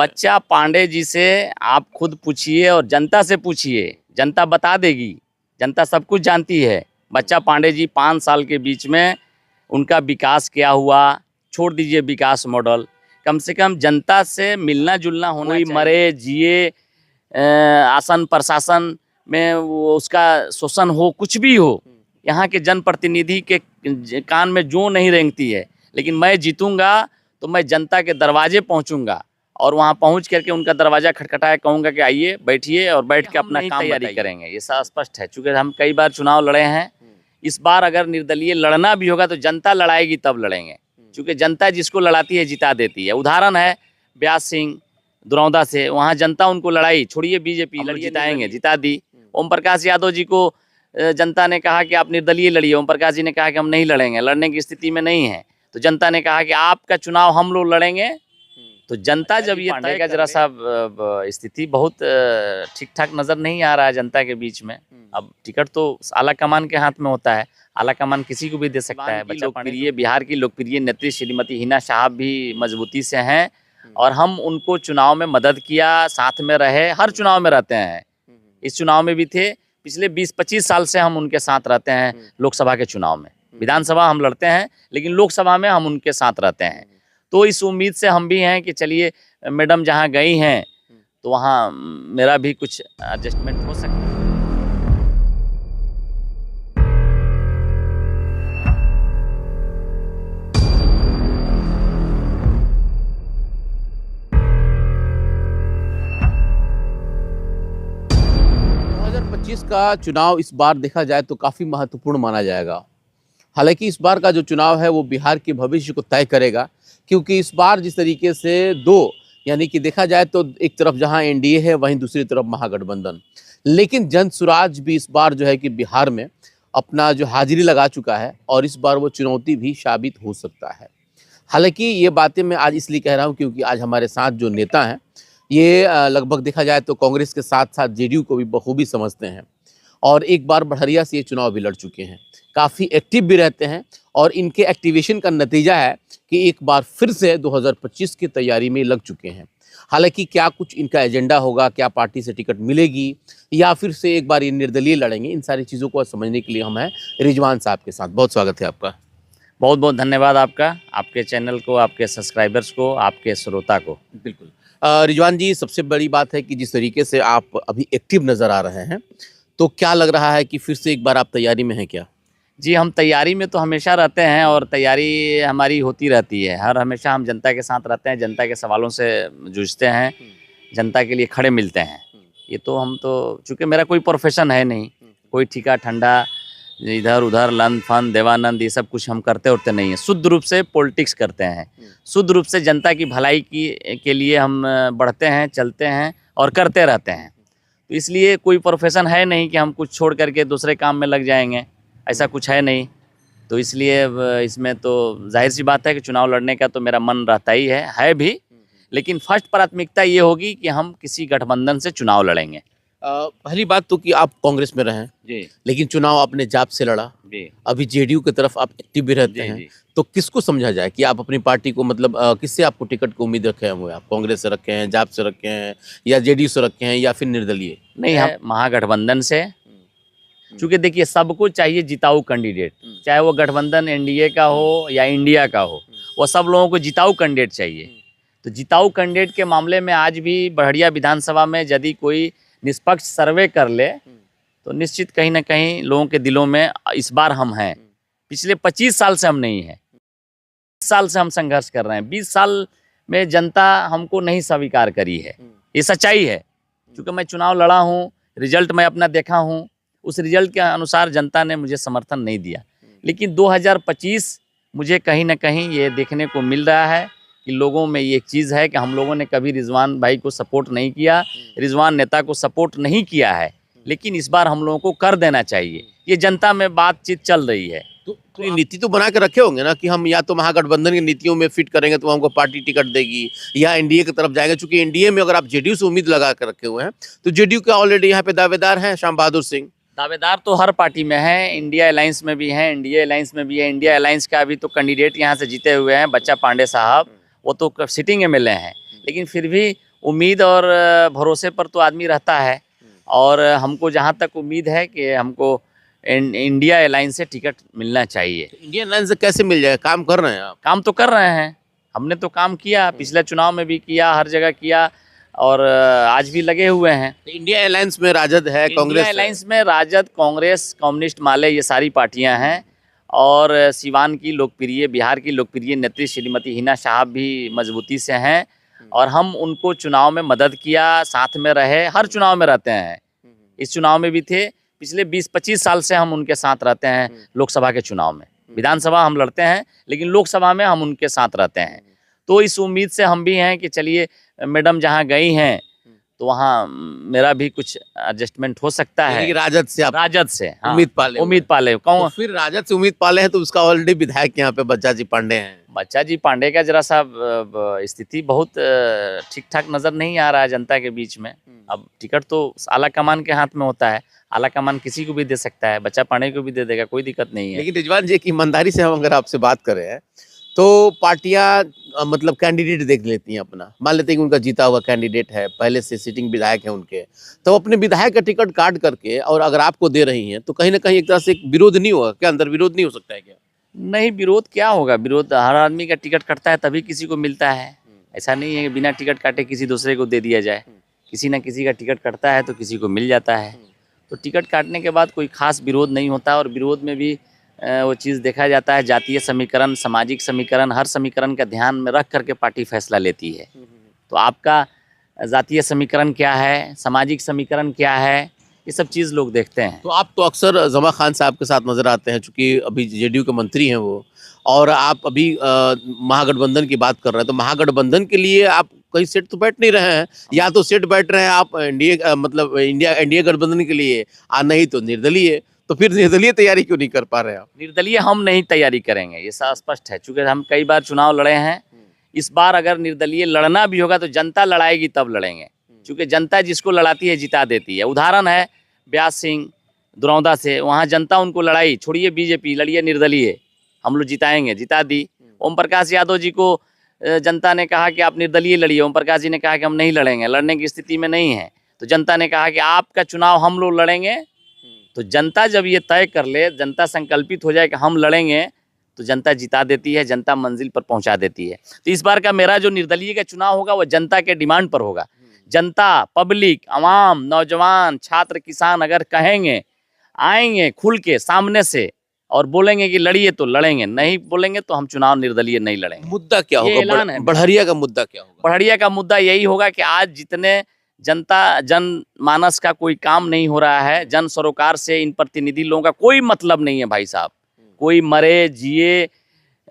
बच्चा पांडे जी से आप खुद पूछिए और जनता से पूछिए, जनता बता देगी। जनता सब कुछ जानती है। बच्चा पांडे जी 5 साल के बीच में उनका विकास क्या हुआ, छोड़ दीजिए विकास मॉडल, कम से कम जनता से मिलना जुलना होना चाहिए। मरे जिए आसन प्रशासन में वो उसका शोषण हो, कुछ भी हो, यहाँ के जनप्रतिनिधि के कान में जो नहीं रेंगती है। लेकिन मैं जीतूंगा तो मैं जनता के दरवाजे पहुंचूंगा और वहां पहुंच करके उनका दरवाजा खटखटाया, कहूंगा कि आइए बैठिए और बैठ के अपना काम तैयारी करेंगे। ये स्पष्ट है, चूँकि हम कई बार चुनाव लड़े हैं। इस बार अगर निर्दलीय लड़ना भी होगा तो जनता लड़ाएगी तब लड़ेंगे, क्योंकि जनता जिसको लड़ाती है जिता देती है। उदाहरण है ब्यास सिंह दुरौदा से, वहाँ जनता उनको लड़ाई, छोड़िए बीजेपी, लड़िए जिताएंगे, जिता दी। ओम प्रकाश यादव जी को जनता ने कहा कि आप निर्दलीय लड़िए, ओम प्रकाश जी ने कहा कि हम नहीं लड़ेंगे, लड़ने की स्थिति में नहीं है। तो जनता ने कहा कि आपका चुनाव हम लोग लड़ेंगे। तो जनता जब ये पांडे का जरा सा स्थिति बहुत ठीक ठाक नज़र नहीं आ रहा है जनता के बीच में। अब टिकट तो आला कमान के हाथ में होता है, आला कमान किसी को भी दे सकता है। लोकप्रिय बिहार की लोकप्रिय नेत्री श्रीमती हिना साहब भी मजबूती से हैं और हम उनको चुनाव में मदद किया, साथ में रहे, हर चुनाव में रहते हैं। इस चुनाव में भी थे, पिछले 20-25 साल से हम उनके साथ रहते हैं। लोकसभा के चुनाव में, विधानसभा हम लड़ते हैं लेकिन लोकसभा में हम उनके साथ रहते हैं। तो इस उम्मीद से हम भी हैं कि चलिए मैडम जहां गई हैं तो वहां मेरा भी कुछ एडजस्टमेंट हो सकता है। का चुनाव इस बार देखा जाए तो काफ़ी महत्वपूर्ण माना जाएगा। हालांकि इस बार का जो चुनाव है वो बिहार के भविष्य को तय करेगा, क्योंकि इस बार जिस तरीके से यानी कि देखा जाए तो एक तरफ जहां एनडीए है वहीं दूसरी तरफ महागठबंधन, लेकिन जन स्वराज भी इस बार जो है कि बिहार में अपना जो हाजिरी लगा चुका है और इस बार वो चुनौती भी साबित हो सकता है। हालांकि ये बातें मैं आज इसलिए कह रहा हूँ क्योंकि आज हमारे साथ जो नेता हैं ये लगभग देखा जाए तो कांग्रेस के साथ साथ जेडीयू को भी बखूबी समझते हैं और एक बार बड़हरिया से ये चुनाव भी लड़ चुके हैं, काफ़ी एक्टिव भी रहते हैं और इनके एक्टिवेशन का नतीजा है कि एक बार फिर से 2025 की तैयारी में लग चुके हैं। हालांकि क्या कुछ इनका एजेंडा होगा, क्या पार्टी से टिकट मिलेगी या फिर से एक बार ये निर्दलीय लड़ेंगे, इन सारी चीज़ों को समझने के लिए हम हैं रिजवान साहब के साथ। बहुत स्वागत है आपका। बहुत बहुत धन्यवाद आपका, आपके चैनल को, आपके सब्सक्राइबर्स को, आपके श्रोता को। बिल्कुल रिजवान जी, सबसे बड़ी बात है कि जिस तरीके से आप अभी एक्टिव नज़र आ रहे हैं, तो क्या लग रहा है कि फिर से एक बार आप तैयारी में हैं क्या? जी, हम तैयारी में तो हमेशा रहते हैं और तैयारी हमारी होती रहती है। हमेशा हम जनता के साथ रहते हैं, जनता के सवालों से जूझते हैं, जनता के लिए खड़े मिलते हैं। ये तो हम तो, चूँकि मेरा कोई प्रोफेशन है नहीं, कोई ठीका ठंडा इधर उधर लंद फंद देवानंद ये सब कुछ हम करते उरते नहीं हैं। शुद्ध रूप से पॉलिटिक्स करते हैं, शुद्ध रूप से जनता की भलाई के लिए हम बढ़ते हैं, चलते हैं और करते रहते हैं। तो इसलिए कोई प्रोफेशन है नहीं कि हम कुछ छोड़ करके दूसरे काम में लग जाएंगे, ऐसा कुछ है नहीं। तो इसलिए इसमें तो जाहिर सी बात है कि चुनाव लड़ने का तो मेरा मन रहता ही है भी, लेकिन फर्स्ट प्राथमिकता ये होगी कि हम किसी गठबंधन से चुनाव लड़ेंगे। पहली बात तो कि आप कांग्रेस में रहें जी, लेकिन चुनाव आपने जाप से लड़ा जी, अभी जेडीयू की तरफ आप एक्टिव भी रहते जी, हैं, जी। तो किसको समझा जाए कि आप अपनी पार्टी को मतलब किससे आपको टिकट की उम्मीद रखे हुए हैं? आप कांग्रेस से रखे हैं, जाप से रखे हैं या जेडीयू से रखे हैं या फिर निर्दलीय? नहीं, हम महागठबंधन से, चूँकि देखिए सबको चाहिए जिताऊ कैंडिडेट, चाहे वो गठबंधन एनडीए का हो या इंडिया का हो, वो सब लोगों को जिताऊ कैंडिडेट चाहिए। तो जिताऊ कैंडिडेट के मामले में आज भी बड़हरिया विधानसभा में यदि कोई निष्पक्ष सर्वे कर ले तो निश्चित कहीं ना कहीं लोगों के दिलों में इस बार हम हैं। पिछले 25 साल से हम नहीं हैं, 20 साल से हम संघर्ष कर रहे हैं। 20 साल में जनता हमको नहीं स्वीकार करी है, ये सच्चाई है। क्योंकि मैं चुनाव लड़ा हूँ, रिजल्ट मैं अपना देखा हूँ, उस रिजल्ट के अनुसार जनता ने मुझे समर्थन नहीं दिया। लेकिन 2025 मुझे कहीं ना कहीं ये देखने को मिल रहा है कि लोगों में ये चीज़ है कि हम लोगों ने कभी रिजवान भाई को सपोर्ट नहीं किया, रिजवान नेता को सपोर्ट नहीं किया है, लेकिन इस बार हम लोगों को कर देना चाहिए। ये जनता में बातचीत चल रही है। तो ये नीति तो बना के रखे होंगे ना कि हम या तो महागठबंधन की नीतियों में फिट करेंगे तो हमको पार्टी टिकट देगी या एनडीए की तरफ जाएंगे। चूंकि एनडीए में अगर आप जेडीयू से उम्मीद लगा कर रखे हुए हैं तो जेडीयू के ऑलरेडी यहाँ पे दावेदार हैं श्याम बहादुर सिंह। दावेदार तो हर पार्टी में है, इंडिया अलायंस में भी हैं, एनडीए अलायंस में भी है। इंडिया अलायंस का अभी तो कैंडिडेट यहाँ से जीते हुए हैं बच्चा पांडे साहब, वो तो सिटिंग एमएलए हैं, लेकिन फिर भी उम्मीद और भरोसे पर तो आदमी रहता है। और हमको जहाँ तक उम्मीद है कि हमको इंडिया एयरलाइंस से टिकट मिलना चाहिए। इंडियन लाइन से कैसे मिल जाएगा? काम कर रहे हैं आप? काम तो कर रहे हैं, हमने तो काम किया, पिछले चुनाव में भी किया, हर जगह किया और आज भी लगे हुए हैं। तो इंडिया एयरलाइंस में राजद है, इंडिया कांग्रेस है। एयरलाइंस में राजद, कांग्रेस, कम्युनिस्ट, माले ये सारी पार्टियां हैं। और सिवान की लोकप्रिय, बिहार की लोकप्रिय नेत्री श्रीमती हिना साहब भी मजबूती से हैं और हम उनको चुनाव में मदद किया, साथ में रहे, हर चुनाव में रहते हैं। इस चुनाव में भी थे, पिछले 20-25 साल से हम उनके साथ रहते हैं। लोकसभा के चुनाव में, विधानसभा हम लड़ते हैं लेकिन लोकसभा में हम उनके साथ रहते हैं। तो इस उम्मीद से हम भी हैं कि चलिए मैडम जहाँ गई हैं तो वहाँ मेरा भी कुछ एडजस्टमेंट हो सकता यानी है। कि राजद से आप राजद से हाँ, उम्मीद पाले हुए उम्मीद पाले हैं। कौन तो फिर राजद से उम्मीद पाले हैं तो उसका ऑलरेडी विधायक यहाँ पे बच्चा जी पांडे हैं। बच्चा जी पांडे का जरा सा स्थिति बहुत ठीक ठाक नजर नहीं आ रहा है जनता के बीच में। अब टिकट तो आला कमान के हाथ में होता है, आला कमान किसी को भी दे सकता है, बच्चा पांडे को भी दे देगा, कोई दिक्कत नहीं है। लेकिन रिजवान जी की ईमानदारी से हम अगर आपसे बात करें हैं तो पार्टियां मतलब कैंडिडेट देख लेती हैं अपना, मान लेते हैं कि उनका जीता हुआ कैंडिडेट है, पहले से सिटिंग विधायक है उनके, तो अपने विधायक का टिकट काट करके और अगर आपको दे रही हैं तो कहीं ना कहीं एक तरह से एक विरोध नहीं होगा क्या? अंदर विरोध नहीं हो सकता है क्या? नहीं, विरोध क्या होगा? विरोध हर आदमी का टिकट कटता है तभी किसी को मिलता है। ऐसा नहीं है कि बिना टिकट काटे किसी दूसरे को दे दिया जाए। किसी ना किसी का टिकट कटता है तो किसी को मिल जाता है। तो टिकट काटने के बाद कोई खास विरोध नहीं होता और विरोध में भी वो चीज़ देखा जाता है, जातीय समीकरण, सामाजिक समीकरण, हर समीकरण का ध्यान में रख करके पार्टी फैसला लेती है। तो आपका जातीय समीकरण क्या है, सामाजिक समीकरण क्या है, ये सब चीज़ लोग देखते हैं। तो आप तो अक्सर जमा खान साहब के साथ नजर आते हैं, चूंकि अभी जेडीयू के मंत्री हैं वो, और आप अभी महागठबंधन की बात कर रहे हैं, तो महागठबंधन के लिए आप कहीं सेट तो बैठ नहीं रहे हैं, या तो सेट बैठ रहे हैं आप इंडिया मतलब इंडिया गठबंधन के लिए, नहीं तो निर्दलीय। तो फिर निर्दलीय तैयारी क्यों नहीं कर पा रहे हैं आप? निर्दलीय हम नहीं तैयारी करेंगे, ये स्पष्ट है। चूँकि हम कई बार चुनाव लड़े हैं, इस बार अगर निर्दलीय लड़ना भी होगा तो जनता लड़ाएगी तब लड़ेंगे, क्योंकि जनता जिसको लड़ाती है जिता देती है। उदाहरण है ब्यास सिंह दुरौदा से, वहाँ जनता उनको लड़ाई, छोड़िए बीजेपी, लड़िए निर्दलीय, हम लोग जिताएंगे, जिता दी। ओम प्रकाश यादव जी को जनता ने कहा कि आप निर्दलीय लड़िए, ओम प्रकाश जी ने कहा कि हम नहीं लड़ेंगे, लड़ने की स्थिति में नहीं है। तो जनता ने कहा कि आपका चुनाव हम लोग लड़ेंगे। तो जनता जब ये तय कर ले, जनता संकल्पित हो जाए कि हम लड़ेंगे, तो जनता जिता देती है, जनता मंजिल पर पहुंचा देती है। तो इस बार का मेरा जो निर्दलीय का चुनाव होगा वो जनता के डिमांड पर होगा। जनता, पब्लिक, आवाम, नौजवान, छात्र, किसान अगर कहेंगे, आएंगे खुल के सामने से और बोलेंगे कि लड़िए तो लड़ेंगे, नहीं बोलेंगे तो हम चुनाव निर्दलीय नहीं लड़ेंगे। मुद्दा क्या ये होगा? ऐलान है। बढ़िया का मुद्दा क्या होगा? बढ़िया का मुद्दा यही होगा कि आज जितने जनमानस का कोई काम नहीं हो रहा है, जन सरोकार से इन प्रतिनिधि लोगों का कोई मतलब नहीं है भाई साहब। कोई मरे जिए,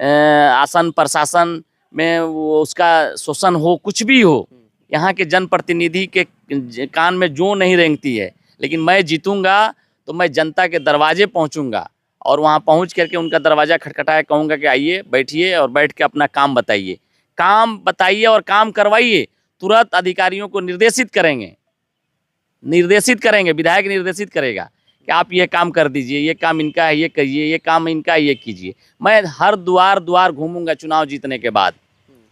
आसन प्रशासन में वो उसका शोषण हो, कुछ भी हो, यहाँ के जनप्रतिनिधि के कान में जो नहीं रेंगती है। लेकिन मैं जीतूंगा तो मैं जनता के दरवाजे पहुँचूंगा और वहाँ पहुँच करके उनका दरवाज़ा खटखटाए, कहूँगा कि आइए बैठिए और बैठ के अपना काम बताइए, काम बताइए और काम करवाइए। तुरंत अधिकारियों को निर्देशित करेंगे, विधायक निर्देशित करेगा कि आप ये काम कर दीजिए, ये काम इनका है ये करिए, ये काम इनका है ये कीजिए। मैं हर द्वार घूमूंगा चुनाव जीतने के बाद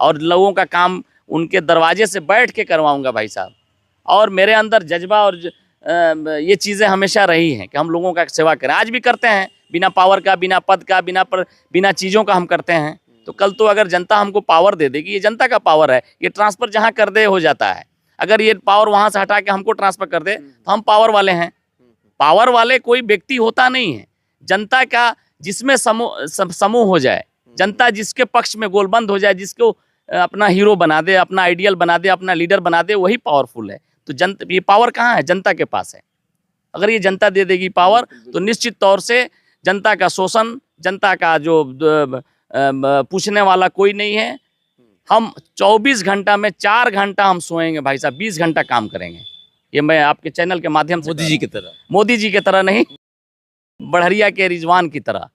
और लोगों का काम उनके दरवाजे से बैठ के करवाऊंगा भाई साहब। और मेरे अंदर जज्बा और ये चीज़ें हमेशा रही हैं कि हम लोगों का सेवा करें, आज भी करते हैं, बिना पावर का, बिना पद का, बिना चीज़ों का हम करते हैं। तो कल तो अगर जनता हमको पावर दे देगी, ये जनता का पावर है, ये ट्रांसफ़र जहाँ कर दे हो जाता है। अगर ये पावर वहाँ से हटा के हमको ट्रांसफ़र कर दे तो हम पावर वाले हैं। पावर वाले कोई व्यक्ति होता नहीं है, जनता का जिसमें समूह हो जाए, जनता जिसके पक्ष में गोलबंद हो जाए, जिसको अपना हीरो बना दे, अपना आइडियल बना दे, अपना लीडर बना दे, वही पावरफुल है। तो ये पावर कहाँ है? जनता के पास है। अगर ये जनता दे देगी पावर तो निश्चित तौर से जनता का शोषण, जनता का जो पूछने वाला कोई नहीं है। हम 24 घंटा में 4 घंटा हम सोएंगे भाई साहब, 20 घंटा काम करेंगे। ये मैं आपके चैनल के माध्यम से, मोदी जी की तरह नहीं, बढ़िया के रिजवान की तरह।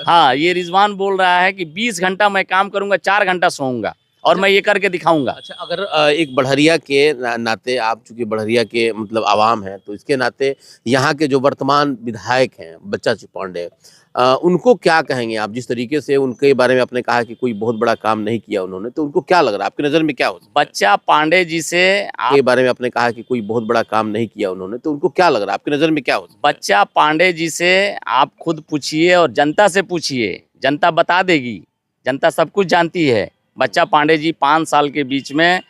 हाँ, ये रिजवान बोल रहा है कि 20 घंटा मैं काम करूंगा, 4 घंटा सोऊंगा और मैं ये करके दिखाऊंगा। अच्छा, अगर एक बढ़िया के नाते, आप चूंकि बढ़िया के मतलब आवाम हैं, तो इसके नाते यहाँ के जो वर्तमान विधायक हैं बच्चा पांडे, उनको क्या कहेंगे आप? जिस तरीके से उनके बारे में आपने कहा कि कोई बहुत बड़ा काम नहीं किया उन्होंने, तो उनको क्या लग रहा है, आपकी नज़र में क्या हो सकता है? बच्चा पांडे जी से के बारे में आपने कहा कि कोई बहुत बड़ा काम नहीं किया उन्होंने, तो उनको क्या लग रहा है, आपकी नज़र में क्या हो सकता है? बच्चा पांडे जी से आप खुद पूछिए और जनता से पूछिए, जनता बता देगी। जनता सब कुछ जानती है। बच्चा पांडे जी 5 साल के बीच में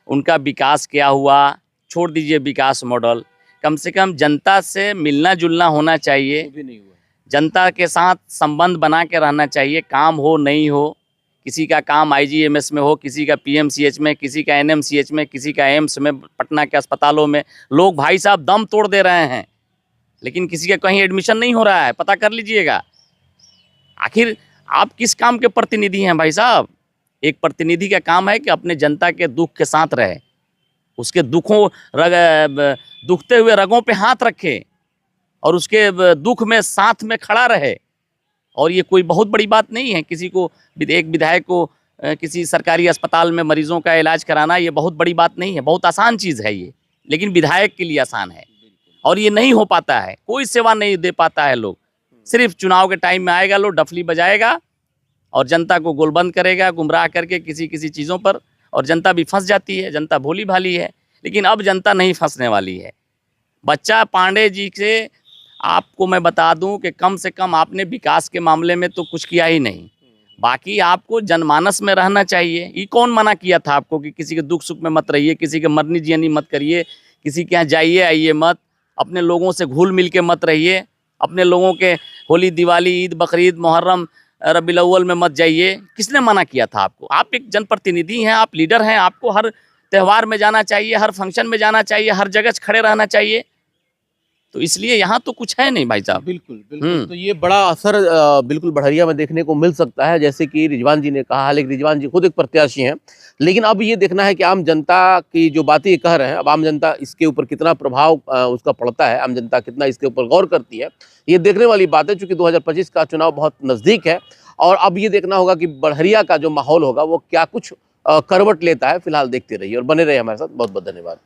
उनका विकास क्या हुआ, छोड़ दीजिए विकास मॉडल, कम से कम जनता से मिलना जुलना होना चाहिए, वो भी नहीं हुआ। जनता के साथ संबंध बना के रहना चाहिए। काम हो नहीं हो, किसी का काम आईजीएमएस में हो, किसी का पीएमसीएच में, किसी का एनएमसीएच में, किसी का एम्स में, पटना के अस्पतालों में लोग भाई साहब दम तोड़ दे रहे हैं, लेकिन किसी का कहीं एडमिशन नहीं हो रहा है। पता कर लीजिएगा। आखिर आप किस काम के प्रतिनिधि हैं भाई साहब? एक प्रतिनिधि का काम है कि अपने जनता के दुख के साथ रहे, उसके दुखते हुए रगों पे हाथ रखे और उसके दुख में साथ में खड़ा रहे। और ये कोई बहुत बड़ी बात नहीं है। किसी को, एक विधायक को किसी सरकारी अस्पताल में मरीजों का इलाज कराना ये बहुत बड़ी बात नहीं है, बहुत आसान चीज़ है ये, लेकिन विधायक के लिए आसान है। और ये नहीं हो पाता है, कोई सेवा नहीं दे पाता है। लोग सिर्फ चुनाव के टाइम में आएगा, लोग डफली बजाएगा और जनता को गोलबंद करेगा गुमराह करके किसी चीज़ों पर, और जनता भी फंस जाती है। जनता भोली भाली है, लेकिन अब जनता नहीं फंसने वाली है। बच्चा पांडे जी से आपको मैं बता दूं कि कम से कम आपने विकास के मामले में तो कुछ किया ही नहीं, बाकी आपको जनमानस में रहना चाहिए। ये कौन मना किया था आपको कि किसी के दुख सुख में मत रहिए, किसी के मरनी जियनी मत करिए, किसी के यहाँ जाइए आइए मत, अपने लोगों से घुल मिल के मत रहिए, अपने लोगों के होली दिवाली ईद बकरीद मुहर्रम रबीउल अव्वल में मत जाइए। किसने मना किया था आपको? आप एक जनप्रतिनिधि हैं, आप लीडर हैं, आपको हर त्यौहार में जाना चाहिए, हर फंक्शन में जाना चाहिए, हर जगह खड़े रहना चाहिए। तो इसलिए यहाँ तो कुछ है नहीं भाई साहब। बिल्कुल बिल्कुल। तो ये बड़ा असर बिल्कुल बढ़िया में देखने को मिल सकता है, जैसे कि रिजवान जी ने कहा। हालांकि रिजवान जी खुद एक प्रत्याशी हैं, लेकिन अब ये देखना है कि आम जनता की जो बातें ये कह रहे हैं, अब आम जनता इसके ऊपर कितना प्रभाव उसका पड़ता है, आम जनता कितना इसके ऊपर गौर करती है, ये देखने वाली बात है। चूंकि 2025 का चुनाव बहुत नज़दीक है और अब ये देखना होगा कि बढ़िया का जो माहौल होगा वो क्या कुछ करवट लेता है। फिलहाल देखते रहिए और बने रहिए हमारे साथ। बहुत बहुत धन्यवाद।